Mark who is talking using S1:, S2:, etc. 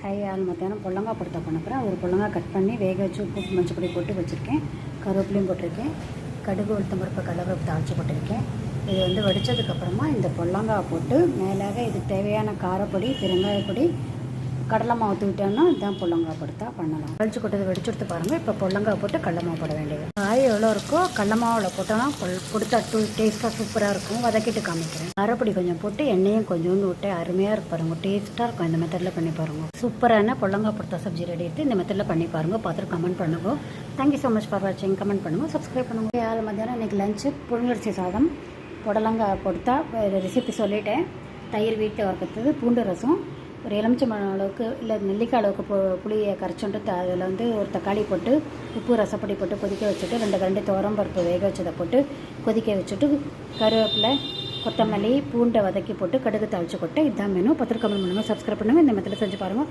S1: High ஆள் மத்தியானம் பொல்லங்காய் படுத்தா பண்ண போகிறேன். ஒரு பொல்லங்காய் கட் பண்ணி வேக வச்சு உப்பு மஞ்சப்பொடி போட்டு வச்சுருக்கேன். கருவேப்பிலையும் போட்டிருக்கேன். கடுகு உளுத்தம்பருப்பு கடலைப்பருப்பு தாளித்து போட்டிருக்கேன். இது வந்து வடித்ததுக்கப்புறமா இந்த பொல்லங்காய் போட்டு மேலாக இதுக்கு தேவையான காரப்பொடி, பெருங்காயப்பொடி, கடலை மாவு தூக்கிட்டோன்னா இதுதான் பொல்லங்காய் படுத்தா பண்ணலாம். கழிச்சு கொட்டதை வெடிச்சு பாருங்கள். இப்போ பொல்லங்காய் போட்டு கடலை மாவு போட வேண்டியது. காய் எவ்வளோ இருக்கோ கடலை மாவில் போட்டோன்னா கொடுத்தா டேஸ்ட்டாக சூப்பராக இருக்கும். வதக்கிட்டு காமிக்கிறேன். காரப்பொடி கொஞ்சம் போட்டு எண்ணெயும் கொஞ்சோண்டு விட்டு அருமையாக இருக்கு பாருங்கள். டேஸ்ட்டாக இருக்கும். இந்த மெத்தடில் பண்ணி பாருங்கள். சூப்பரான பொல்லங்காய் படுத்தா சப்ஜி ரெடி எடுத்து இந்த மெத்தடில் பண்ணி பாருங்கள். பார்த்துட்டு கமெண்ட் பண்ணுங்க. தேங்க்யூ ஸோ மச் ஃபார் வாட்சிங். கமெண்ட் பண்ணுங்கள், சப்ஸ்கிரைப் பண்ணுங்கள். 7 மத்தியானம் இன்றைக்கி லஞ்சு புழுங்கரிசி சாதம், புடலங்காய் கொடுத்தா ரெசிபி சொல்லிட்டேன். தயிர் வீட்டில் வறுக்கிறது, பூண்டு ரசம், ஒரு எலுமிச்சம்பழம் அளவுக்கு இல்லை நெல்லிக்காய் அளவுக்கு புளியை கரைச்சுட்டு அதில் வந்து ஒரு தக்காளி போட்டு உப்பு ரசப்பொடி போட்டு கொதிக்க வச்சுட்டு 2 கரண்டி துவரம்பருப்பு வேக வச்சதை போட்டு கொதிக்க வச்சுட்டு கருவேப்பிலை, கொத்தமல்லி, பூண்டை வதக்கி போட்டு கடுகு தாளித்து கொட்டு. இதுதான் மெனு. 10 கமெண்ட் பண்ணுங்கள், சப்ஸ்கிரைப் பண்ணுங்கள். இந்த மெத்தடில் செஞ்சு பாருங்கள்.